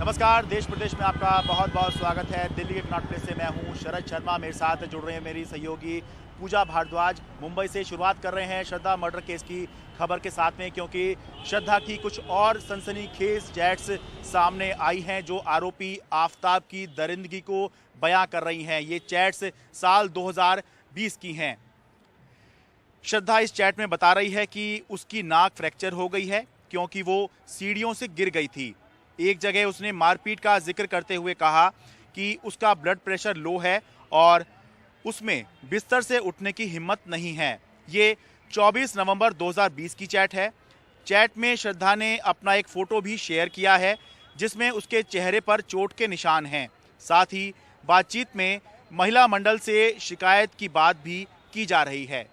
नमस्कार, देश प्रदेश में आपका बहुत बहुत स्वागत है। दिल्ली के कनॉट प्लेस से मैं हूं शरद शर्मा। मेरे साथ जुड़ रहे हैं मेरी सहयोगी पूजा भारद्वाज। मुंबई से शुरुआत कर रहे हैं श्रद्धा मर्डर केस की खबर के साथ में, क्योंकि श्रद्धा की कुछ और सनसनीखेज चैट्स सामने आई हैं जो आरोपी आफताब की दरिंदगी को बयां कर रही हैं। ये चैट्स साल 2020 की हैं। श्रद्धा इस चैट में बता रही है कि उसकी नाक फ्रैक्चर हो गई है क्योंकि वो सीढ़ियों से गिर गई थी। एक जगह उसने मारपीट का जिक्र करते हुए कहा कि उसका ब्लड प्रेशर लो है और उसमें बिस्तर से उठने की हिम्मत नहीं है। ये 24 नवंबर 2020 की चैट है। चैट में श्रद्धा ने अपना एक फोटो भी शेयर किया है जिसमें उसके चेहरे पर चोट के निशान हैं। साथ ही बातचीत में महिला मंडल से शिकायत की बात भी की जा रही है।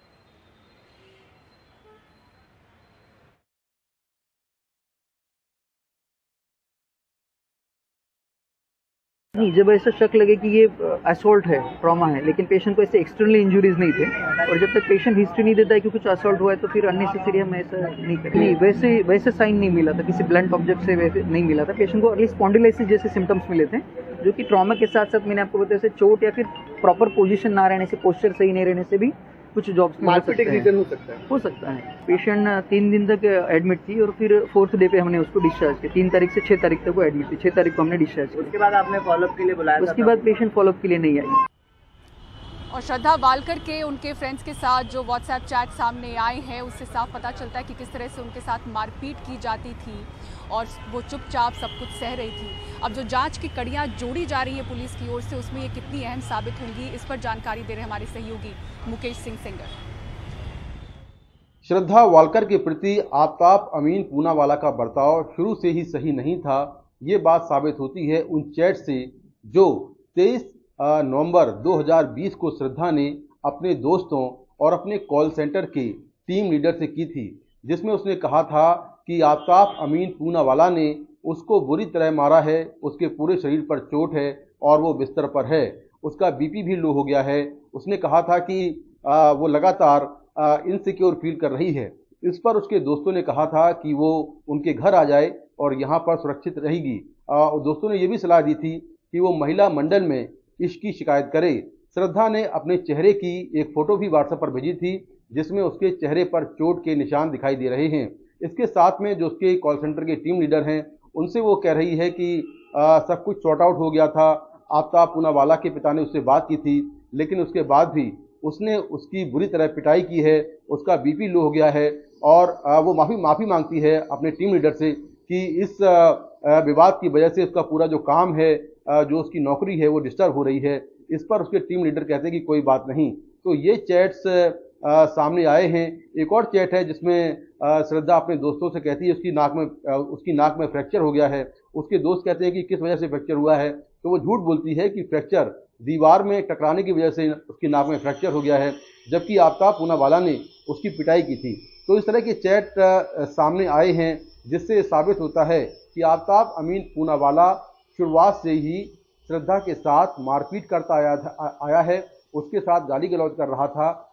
नहीं, जब ऐसा शक लगे कि ये असॉल्ट है, ट्रॉमा है, लेकिन पेशेंट को ऐसे एक्सटर्नल इंजुरीज नहीं थे और जब तक पेशेंट हिस्ट्री नहीं देता है कि कुछ असॉल्ट हुआ है तो फिर अननेसेसरी हम ऐसा नहीं करते। नहीं, वैसे साइन नहीं मिला था, किसी ब्लंट ऑब्जेक्ट से वैसे नहीं मिला था। पेशेंट को अर्ली स्पॉन्डिलाइसिस जैसे सिम्टम्स मिले थे, जो कि ट्रॉमा के साथ साथ मैंने आपको बताया जैसे चोट या फिर प्रॉपर पोजीशन ना रहने से, पोस्चर सही नहीं रहने से भी कुछ जॉब्स में रीजन हो सकता है। पेशेंट 3 दिन तक एडमिट थी और फिर 4th डे पे हमने उसको डिस्चार्ज किया। 3 तारीख से 6 तारीख तक वो एडमिट थी। 6 तारीख को हमने डिस्चार्ज किया। उसके बाद आपने फॉलोअप के लिए बुलाया था? उसके बाद पेशेंट फॉलोअप के लिए नहीं आई। और श्रद्धा वालकर के उनके फ्रेंड्स के साथ जो व्हाट्सएप चैट सामने आए हैं उससे साफ पता चलता है कि किस तरह से उनके साथ मारपीट की जाती थी और वो चुपचाप सब कुछ सह रही थी। अब जो जांच की कड़ियां जोड़ी जा रही है पुलिस की ओर से, उसमें ये कितनी अहम साबित होंगी, इस पर जानकारी दे रहे हमारे सहयोगी मुकेश सिंह सेंगर। श्रद्धा वालकर के प्रति आफताब अमीन पूनावाला का बर्ताव शुरू से ही सही नहीं था। ये बात साबित होती है उन चैट से जो 23 नवंबर 2020 को श्रद्धा ने अपने दोस्तों और अपने कॉल सेंटर के टीम लीडर से की थी, जिसमें उसने कहा था कि आफताब अमीन पूनावाला ने उसको बुरी तरह मारा है, उसके पूरे शरीर पर चोट है और वो बिस्तर पर है, उसका बीपी भी लो हो गया है। उसने कहा था कि वो लगातार इनसिक्योर फील कर रही है। इस पर उसके दोस्तों ने कहा था कि वो उनके घर आ जाए और यहाँ पर सुरक्षित रहेगी। दोस्तों ने ये भी सलाह दी थी कि वो महिला मंडल में इसकी शिकायत करे। श्रद्धा ने अपने चेहरे की एक फ़ोटो भी व्हाट्सएप पर भेजी थी जिसमें उसके चेहरे पर चोट के निशान दिखाई दे रहे हैं। इसके साथ में जो उसके कॉल सेंटर के टीम लीडर हैं उनसे वो कह रही है कि सब कुछ सॉर्ट आउट हो गया था। आफताब पूनावाला के पिता ने उससे बात की थी, लेकिन उसके बाद भी उसने उसकी बुरी तरह पिटाई की है, उसका बीपी लो हो गया है और वो माफ़ी मांगती है अपने टीम लीडर से कि इस विवाद की वजह से उसका पूरा जो काम है, जो उसकी नौकरी है, वो डिस्टर्ब हो रही है। इस पर उसके टीम लीडर कहते हैं कि कोई बात नहीं। तो ये चैट्स सामने आए हैं। एक और चैट है जिसमें श्रद्धा अपने दोस्तों से कहती है उसकी नाक में फ्रैक्चर हो गया है। उसके दोस्त कहते हैं कि किस वजह से फ्रैक्चर हुआ है, तो वो झूठ बोलती है कि फ्रैक्चर दीवार में टकराने की वजह से उसकी नाक में फ्रैक्चर हो गया है, जबकि आफताब पूनावाला ने उसकी पिटाई की थी। तो इस तरह के चैट सामने आए हैं जिससे साबित होता है कि आफताब अमीन पूनावाला शुरुआत से ही श्रद्धा के साथ मारपीट करता आया है, उसके साथ गाली गलौज कर रहा था।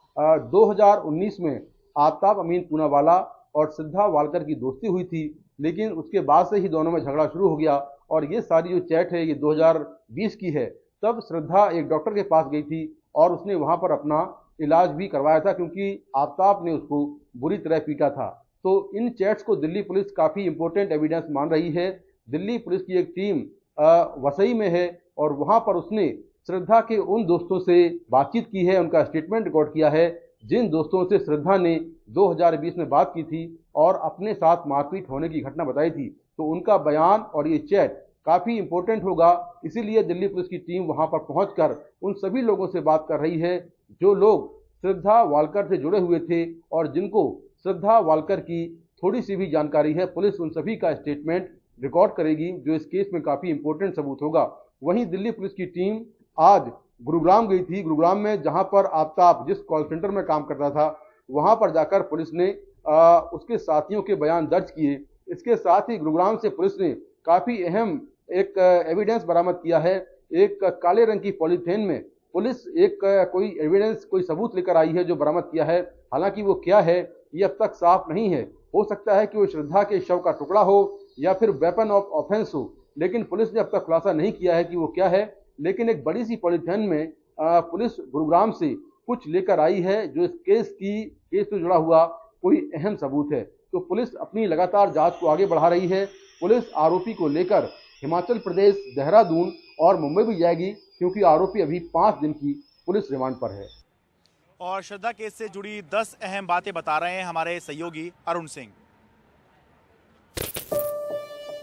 2019 में आफताब अमीन पूनावाला और श्रद्धा वालकर की दोस्ती हुई थी, लेकिन उसके बाद से ही दोनों में झगड़ा शुरू हो गया और ये सारी जो चैट है ये 2020 की है। तब श्रद्धा एक डॉक्टर के पास गई थी और उसने वहां पर अपना इलाज भी करवाया था क्योंकि आफताब ने उसको बुरी तरह पीटा था। तो इन चैट्स को दिल्ली पुलिस काफ़ी इंपॉर्टेंट एविडेंस मान रही है। दिल्ली पुलिस की एक टीम वसई में है और वहां पर उसने श्रद्धा के उन दोस्तों से बातचीत की है, उनका स्टेटमेंट रिकॉर्ड किया है जिन दोस्तों से श्रद्धा ने 2020 में बात की थी और अपने साथ मारपीट होने की घटना बताई थी। तो उनका बयान और ये चैट काफ़ी इंपॉर्टेंट होगा, इसीलिए दिल्ली पुलिस की टीम वहां पर पहुंचकर उन सभी लोगों से बात कर रही है जो लोग श्रद्धा वालकर से जुड़े हुए थे और जिनको श्रद्धा वालकर की थोड़ी सी भी जानकारी है। पुलिस उन सभी का स्टेटमेंट रिकॉर्ड करेगी जो इस केस में काफ़ी इंपॉर्टेंट सबूत होगा। वहीं दिल्ली पुलिस की टीम आज गुरुग्राम गई थी। गुरुग्राम में जहां पर आफताब जिस कॉल सेंटर में काम करता था वहां पर जाकर पुलिस ने उसके साथियों के बयान दर्ज किए। इसके साथ ही गुरुग्राम से पुलिस ने काफ़ी अहम एक एविडेंस बरामद किया है। एक काले रंग की पॉलीथीन में पुलिस एक कोई एविडेंस, कोई सबूत लेकर आई है जो बरामद किया है। हालांकि वो क्या है ये अब तक साफ नहीं है। हो सकता है कि वो श्रद्धा के शव का टुकड़ा हो या फिर वेपन ऑफ ऑफेंस हो, लेकिन पुलिस ने अब तक खुलासा नहीं किया है कि वो क्या है। लेकिन एक बड़ी सी पॉलीथिन में पुलिस गुरुग्राम से कुछ लेकर आई है जो इस केस से जुड़ा हुआ कोई अहम सबूत है। तो पुलिस अपनी लगातार जांच को आगे बढ़ा रही है। पुलिस आरोपी को लेकर हिमाचल प्रदेश, देहरादून और मुंबई भी जाएगी, क्योंकि आरोपी अभी 5 दिन की पुलिस रिमांड पर है। और श्रद्धा केस से जुड़ी 10 अहम बातें बता रहे हैं हमारे सहयोगी अरुण सिंह।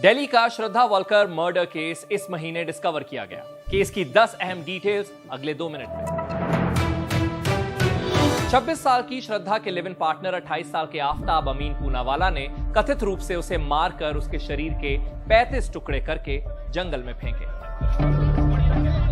दिल्ली का श्रद्धा वालकर मर्डर केस इस महीने डिस्कवर किया गया। केस की 10 अहम डिटेल्स अगले 2 मिनट में। 26 साल की श्रद्धा के लिव इन पार्टनर 28 साल के आफ्ताब अमीन पूनावाला ने कथित रूप से उसे मारकर उसके शरीर के 35 टुकड़े करके जंगल में फेंके।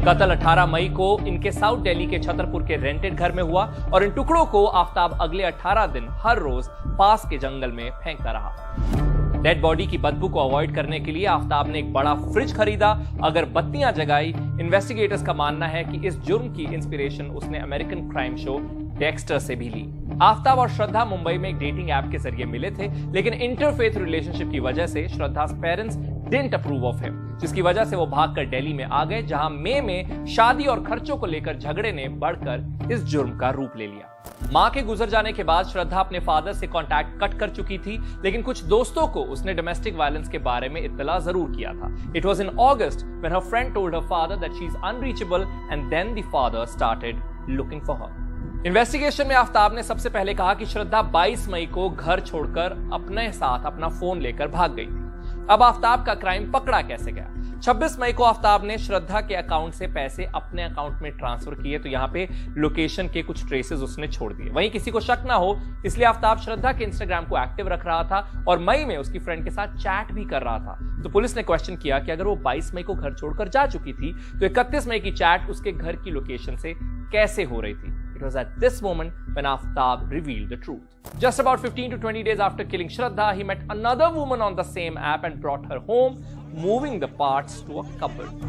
कत्ल 18 मई को इनके साउथ दिल्ली के छतरपुर के रेंटेड घर में हुआ और इन टुकड़ों को आफ्ताब अगले 18 दिन हर रोज पास के जंगल में फेंकता रहा। डेड बॉडी की बदबू को अवॉइड करने के लिए आफ्ताब ने एक बड़ा फ्रिज खरीदा, अगरबत्तियां जगाई। इन्वेस्टिगेटर्स का मानना है कि इस जुर्म की इंस्पिरेशन उसने अमेरिकन क्राइम शो डेक्स्टर से भी ली। आफ्ताब और श्रद्धा मुंबई में एक डेटिंग ऐप के जरिए मिले थे, लेकिन इंटरफेथ रिलेशनशिप की वजह से Shraddha parents didn't approve of him, जिसकी वजह से वो भागकर दिल्ली में आ गए, जहां मई में शादी और खर्चों को लेकर झगड़े ने बढ़कर इस जुर्म का रूप ले लिया। मां के गुजर जाने के बाद श्रद्धा अपने फादर से कांटेक्ट कट कर चुकी थी, लेकिन कुछ दोस्तों को उसने डोमेस्टिक वायलेंस के बारे में इत्तला जरूर किया था। It was in August when her friend told her father that she is unreachable and then the father started looking for her. Investigation में आफ्ताब ने सबसे पहले कहा कि श्रद्धा 22 मई को घर छोड़कर अपने साथ अपना फोन लेकर भाग गई थी। अब आफ्ताब का क्राइम पकड़ा कैसे गया? 26 मई को आफ्ताब ने श्रद्धा के अकाउंट से पैसे अपने अकाउंट में ट्रांसफर किए, तो यहाँ पे लोकेशन के कुछ ट्रेसेस उसने छोड़ दिए। वहीं किसी को शक ना हो इसलिए आफ्ताब श्रद्धा के इंस्टाग्राम को एक्टिव रख रहा था और मई में उसकी फ्रेंड के साथ चैट भी कर रहा था। तो पुलिस ने क्वेश्चन किया कि अगर वो 22 मई को घर छोड़कर जा चुकी थी तो 31 मई की चैट उसके घर की लोकेशन से कैसे हो रही थी? It was at this moment when Aftab revealed the truth. Just about 15 to 20 days after killing Shraddha, he met another woman on the same app and brought her home, moving the parts to a cupboard.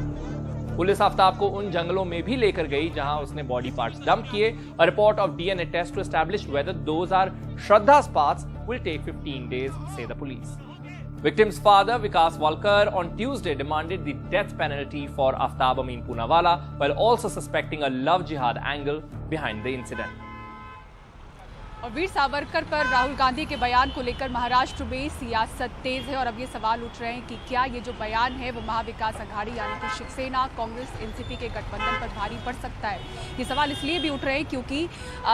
Police Aftab को उन जंगलों में भी लेकर गई जहां उसने body parts dump किए। A report of DNA test to establish whether those are Shraddha's parts will take 15 days, say the police. Victim's father, Vikas Walkar, on Tuesday demanded the death penalty for Aftab Amin Poonawalla, while also suspecting a love jihad angle behind the incident. और वीर सावरकर पर राहुल गांधी के बयान को लेकर महाराष्ट्र में सियासत तेज है और अब ये सवाल उठ रहे हैं कि क्या ये जो बयान है वो महाविकास अघाड़ी यानी कि शिवसेना, कांग्रेस, एनसीपी के गठबंधन पर भारी पड़ सकता है। ये सवाल इसलिए भी उठ रहे हैं क्योंकि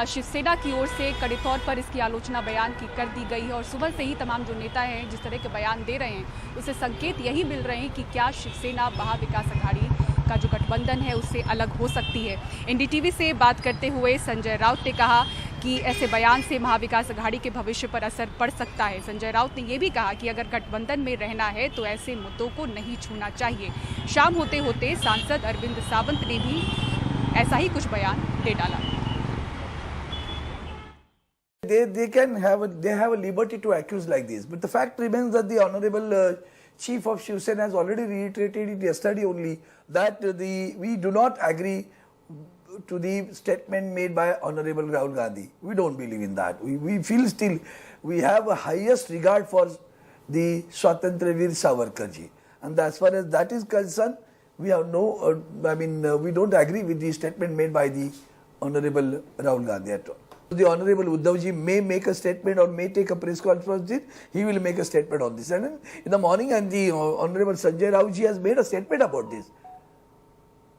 शिवसेना की ओर से कड़े तौर पर इसकी आलोचना बयान की कर दी गई है और सुबह से ही तमाम जो नेता हैं जिस तरह के बयान दे रहे हैं उससे संकेत यही मिल रहे हैं कि क्या शिवसेना महाविकास अघाड़ी का जो गठबंधन है उससे अलग हो सकती है। एनडीटीवी से बात करते हुए संजय राउत ने कहा कि ऐसे बयान से महाविकास अघाड़ी के भविष्य पर असर पड़ सकता है। संजय राउत ने यह भी कहा कि अगर गठबंधन में रहना है तो ऐसे मुद्दों को नहीं छूना चाहिए। शाम होते होते सांसद अरविंद सावंत ने भी ऐसा ही कुछ बयान दे डाला। They have a liberty to accuse like this, but the fact remains that the honorable chief of Shiv Sena has already reiterated it yesterday only that we do not agree to the statement made by Honorable Rahul Gandhi. We don't believe in that. We feel still we have a highest regard for the Swatantra Veer Savarkar ji, and as far as that is concerned, we have no. We don't agree with the statement made by the Honorable Rahul Gandhi at all. The Honorable Uddhav ji may make a statement or may take a press conference. He will make a statement on this. And in the morning, and the Honorable Sanjay Raut ji has made a statement about this.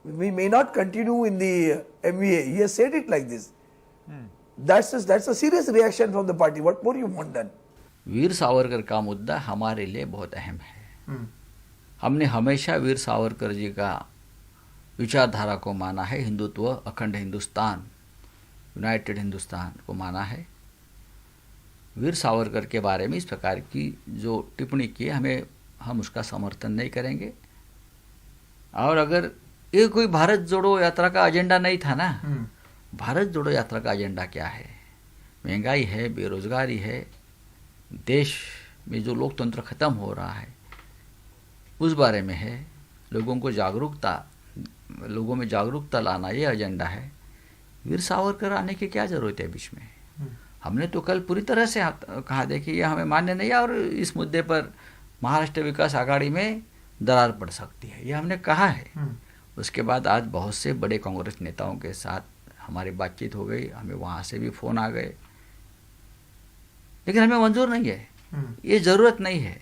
We may not continue in the MVA. He has said it like this. That's a serious reaction from the party. What more you want done? Veer Savarkar का मुद्दा हमारे लिए बहुत अहम है। हमने हमेशा वीर सावरकर जी का विचारधारा को माना है, हिंदुत्व, अखंड हिंदुस्तान, यूनाइटेड हिंदुस्तान को माना है। वीर सावरकर के बारे में इस प्रकार की जो टिप्पणी की हम उसका समर्थन नहीं करेंगे। और अगर ये कोई भारत जोड़ो यात्रा का एजेंडा नहीं था ना, भारत जोड़ो यात्रा का एजेंडा क्या है? महंगाई है, बेरोजगारी है, देश में जो लोकतंत्र खत्म हो रहा है उस बारे में है। लोगों में जागरूकता लाना ये एजेंडा है। वीर सावरकर आने की क्या जरूरत है बीच में? हमने तो कल पूरी तरह से कहा, देखिए ये हमें मान्य नहीं है और इस मुद्दे पर महाराष्ट्र विकास आघाड़ी में दरार पड़ सकती है, ये हमने कहा है। उसके बाद आज बहुत से बड़े कांग्रेस नेताओं के साथ हमारी बातचीत हो गई, हमें वहाँ से भी फ़ोन आ गए, लेकिन हमें मंजूर नहीं है, ये ज़रूरत नहीं है।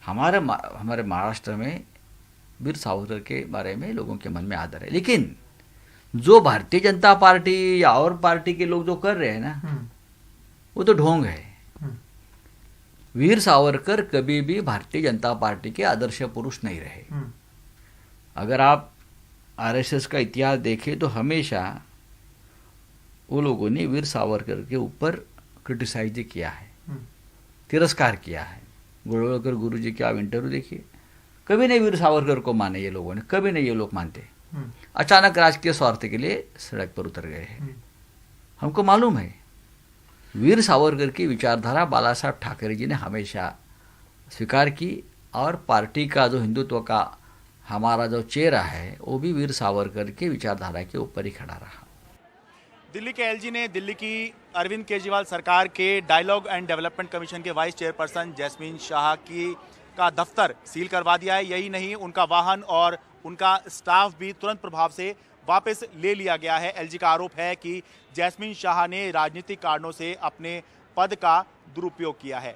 हमारे महाराष्ट्र में वीर सावरकर के बारे में लोगों के मन में आदर है, लेकिन जो भारतीय जनता पार्टी या और पार्टी के लोग जो कर रहे हैं ना, वो तो ढोंग है। वीर सावरकर कभी भी भारतीय जनता पार्टी के आदर्श पुरुष नहीं रहे। अगर आप आरएसएस का इतिहास देखें तो हमेशा वो लोगों ने वीर सावरकर के ऊपर क्रिटिसाइज किया है, तिरस्कार किया है। गोलवलकर गुरुजी के आप इंटरव्यू देखिए, कभी नहीं वीर सावरकर को माने ये लोगों ने, कभी नहीं ये लोग मानते। अचानक राजकीय स्वार्थ के लिए सड़क पर उतर गए हैं। हमको मालूम है वीर सावरकर की विचारधारा बाला साहब ठाकरे जी ने हमेशा स्वीकार की, और पार्टी का जो हिंदुत्व का हमारा जो चेहरा है वो भी वीर सावरकर की विचारधारा के ऊपर ही खड़ा रहा। दिल्ली के एलजी ने दिल्ली की अरविंद केजरीवाल सरकार के डायलॉग एंड डेवलपमेंट कमीशन के वाइस चेयरपर्सन जैस्मीन शाह का दफ्तर सील करवा दिया है। यही नहीं, उनका वाहन और उनका स्टाफ भी तुरंत प्रभाव से वापस ले लिया गया है। एलजी का आरोप है कि जैस्मीन शाह ने राजनीतिक कारणों से अपने पद का दुरुपयोग किया है।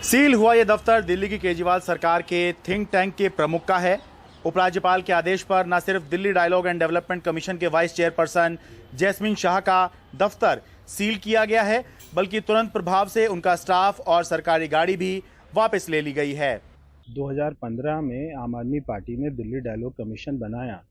सील हुआ यह दफ्तर दिल्ली की केजरीवाल सरकार के थिंक टैंक के प्रमुख का है। उपराज्यपाल के आदेश पर न सिर्फ Delhi dialogue and development commission के वाइस चेयरपर्सन जैस्मीन शाह का दफ्तर सील किया गया है, बल्कि तुरंत प्रभाव से उनका स्टाफ और सरकारी गाड़ी भी वापस ले ली गई है। 2015 में आम आदमी पार्टी ने दिल्ली डायलॉग कमीशन बनाया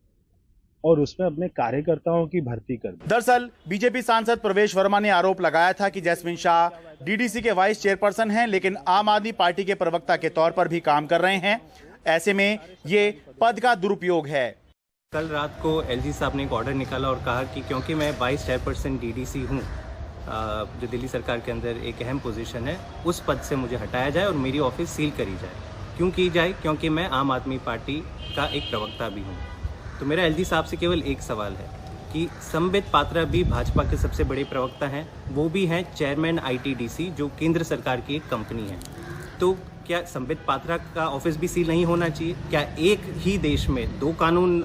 और उसमें अपने कार्यकर्ताओं की भर्ती कर दी। दरअसल बीजेपी सांसद प्रवेश वर्मा ने आरोप लगाया था कि जैस्मीन शाह डीडीसी के वाइस चेयरपर्सन हैं, लेकिन आम आदमी पार्टी के प्रवक्ता के तौर पर भी काम कर रहे हैं। ऐसे में ये पद का दुरुपयोग है। कल रात को एलजी साहब ने एक ऑर्डर निकाला और कहा कि क्योंकि मैं वाइस चेयरपर्सन डीडीसी हूँ, जो दिल्ली सरकार के अंदर एक अहम पोजीशन है, उस पद से मुझे हटाया जाए और मेरी ऑफिस सील करी जाए। क्यों की जाए? क्योंकि मैं आम आदमी पार्टी का एक प्रवक्ता भी हूँ। तो मेरा एलजी साहब से केवल एक सवाल है कि संबित पात्रा भी भाजपा के सबसे बड़े प्रवक्ता हैं, वो भी हैं चेयरमैन आईटीडीसी, जो केंद्र सरकार की एक कंपनी है। तो क्या संबित पात्रा का ऑफिस भी सील नहीं होना चाहिए? क्या एक ही देश में दो कानून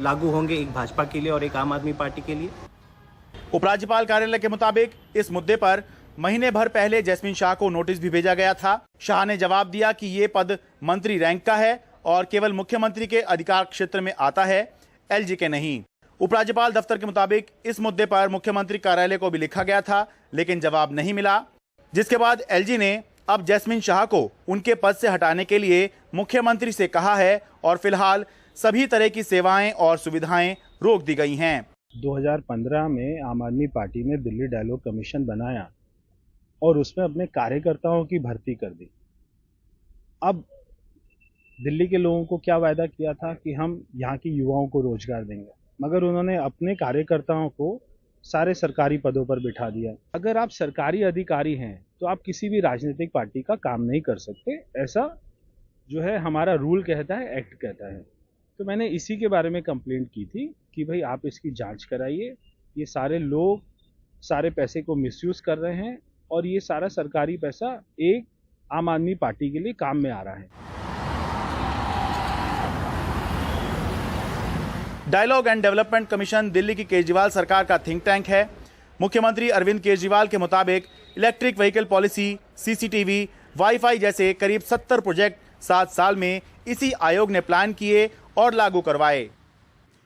लागू होंगे, एक भाजपा के लिए और एक आम आदमी पार्टी के लिए? उपराज्यपाल कार्यालय के मुताबिक इस मुद्दे पर महीने भर पहले जैस्मीन शाह को नोटिस भी भेजा गया था। शाह ने जवाब दिया कि ये पद मंत्री रैंक का है और केवल मुख्यमंत्री के अधिकार क्षेत्र में आता है, एलजी के नहीं। उपराज्यपाल दफ्तर के मुताबिक इस मुद्दे पर मुख्यमंत्री कार्यालय को भी लिखा गया था, लेकिन जवाब नहीं मिला, जिसके बाद एलजी ने अब जैस्मीन शाह को उनके पद से हटाने के लिए मुख्यमंत्री से कहा है और फिलहाल सभी तरह की सेवाएं और सुविधाएं रोक दी गई हैं। 2015 में आम आदमी पार्टी ने दिल्ली डायलॉग कमीशन बनाया और उसमें अपने कार्यकर्ताओं की भर्ती कर दी। अब दिल्ली के लोगों को क्या वायदा किया था कि हम यहाँ की युवाओं को रोजगार देंगे, मगर उन्होंने अपने कार्यकर्ताओं को सारे सरकारी पदों पर बिठा दिया। अगर आप सरकारी अधिकारी हैं तो आप किसी भी राजनीतिक पार्टी का काम नहीं कर सकते, ऐसा जो है हमारा रूल कहता है, एक्ट कहता है। तो मैंने इसी के बारे में कंप्लेंट की थी कि भाई आप इसकी जांच कराइए, ये सारे लोग सारे पैसे को मिसयूज कर रहे हैं और ये सारा सरकारी पैसा एक आम आदमी पार्टी के लिए काम में आ रहा है। Dialogue and development commission Delhi की केजरीवाल सरकार का थिंक टैंक है। मुख्यमंत्री अरविंद केजरीवाल के मुताबिक electric vehicle policy, CCTV, wifi जैसे करीब 70 प्रोजेक्ट 7 साल में इसी आयोग ने प्लान किए और लागू करवाए।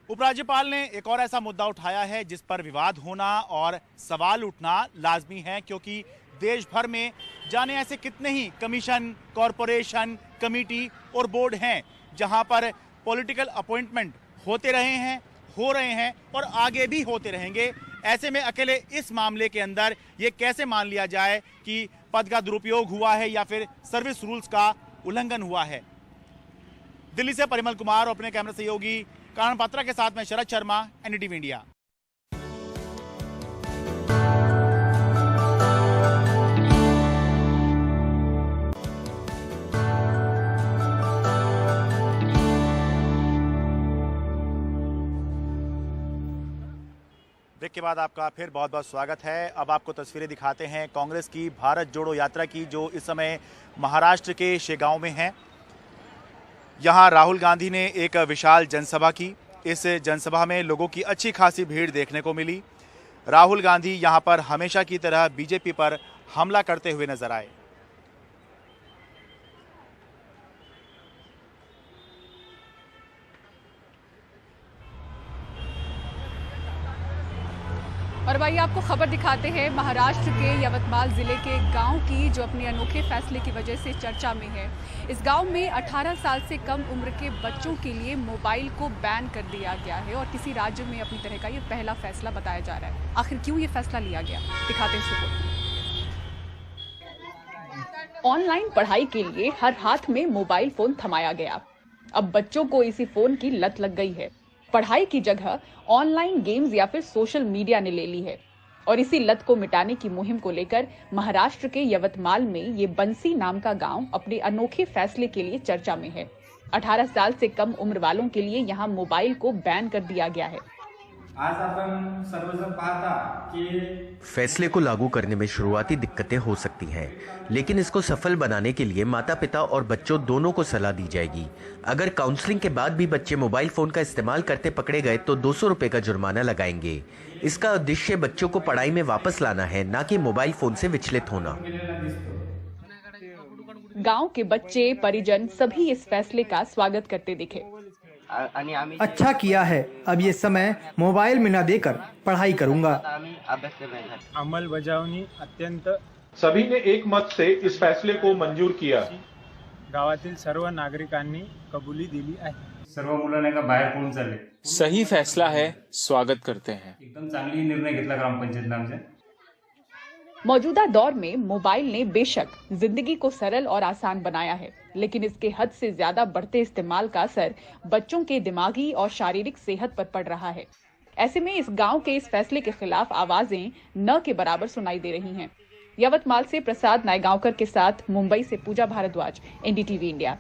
उपराज्यपाल ने एक और ऐसा मुद्दा उठाया है जिस पर विवाद होना और सवाल उठना लाजमी है, क्योंकि देश भर में जाने ऐसे कितने ही कमीशन, कॉरपोरेशन, कमेटी और बोर्ड हैं जहां पर पॉलिटिकल अपॉइंटमेंट होते रहे हैं, हो रहे हैं और आगे भी होते रहेंगे। ऐसे में अकेले इस मामले के अंदर ये कैसे मान लिया जाए कि पद का दुरुपयोग हुआ है या फिर सर्विस रूल्स का उल्लंघन हुआ है। दिल्ली से परिमल कुमार और अपने कैमरा सहयोगी कानन पात्रा के साथ में Sharad Sharma, NDTV India. Break के बाद बाद आपका फिर बहुत बहुत स्वागत है। अब आपको तस्वीरें दिखाते हैं कांग्रेस की भारत जोड़ो यात्रा की, जो इस समय महाराष्ट्र के शेगांव में है। यहाँ राहुल गांधी ने एक विशाल जनसभा की। इस जनसभा में लोगों की अच्छी खासी भीड़ देखने को मिली। राहुल गांधी यहाँ पर हमेशा की तरह बीजेपी पर हमला करते हुए नजर आए। और भाई आपको खबर दिखाते हैं महाराष्ट्र के यवतमाल जिले के गांव की, जो अपने अनोखे फैसले की वजह से चर्चा में है। इस गांव में 18 साल से कम उम्र के बच्चों के लिए मोबाइल को बैन कर दिया गया है और किसी राज्य में अपनी तरह का ये पहला फैसला बताया जा रहा है। आखिर क्यों ये फैसला लिया गया, दिखाते हैं रिपोर्ट। ऑनलाइन पढ़ाई के लिए हर हाथ में मोबाइल फोन थमाया गया। अब बच्चों को इसी फोन की लत लग गई है। पढ़ाई की जगह ऑनलाइन गेम्स या फिर सोशल मीडिया ने ले ली है और इसी लत को मिटाने की मुहिम को लेकर महाराष्ट्र के यवतमाल में ये बंसी नाम का गांव अपने अनोखे फैसले के लिए चर्चा में है। 18 साल से कम उम्र वालों के लिए यहां मोबाइल को बैन कर दिया गया है। आज आपण सर्वजण पाहता कि फैसले को लागू करने में शुरुआती दिक्कतें हो सकती हैं, लेकिन इसको सफल बनाने के लिए माता पिता और बच्चों दोनों को सलाह दी जाएगी। अगर काउंसलिंग के बाद भी बच्चे मोबाइल फोन का इस्तेमाल करते पकड़े गए तो 200 रुपए का जुर्माना लगाएंगे। इसका उद्देश्य बच्चों को पढ़ाई में वापस लाना है, न कि मोबाइल फोन से विचलित होना। गांव के बच्चे, परिजन सभी इस फैसले का स्वागत करते दिखे। अच्छा किया है, अब ये समय मोबाइल में न देकर पढ़ाई करूंगा। अंमलबजावणी अत्यंत सभी ने एक मत से इस फैसले को मंजूर किया। गावातील सर्व नागरिकांनी कबुली दिली आहे। सर्व मुलांना का बाहेर पळून चालले। सही फैसला है, स्वागत करते हैं। एकदम चांगली निर्णय घेतला ग्रामपंचायत आमच्या। मौजूदा दौर में मोबाइल ने बेशक जिंदगी को सरल और आसान बनाया है, लेकिन इसके हद से ज्यादा बढ़ते इस्तेमाल का असर बच्चों के दिमागी और शारीरिक सेहत पर पड़ रहा है। ऐसे में इस गांव के इस फैसले के खिलाफ आवाजें न के बराबर सुनाई दे रही हैं। यवतमाल से प्रसाद नायगांवकर के साथ मुंबई से पूजा भारद्वाज, एनडीटीवी इंडिया।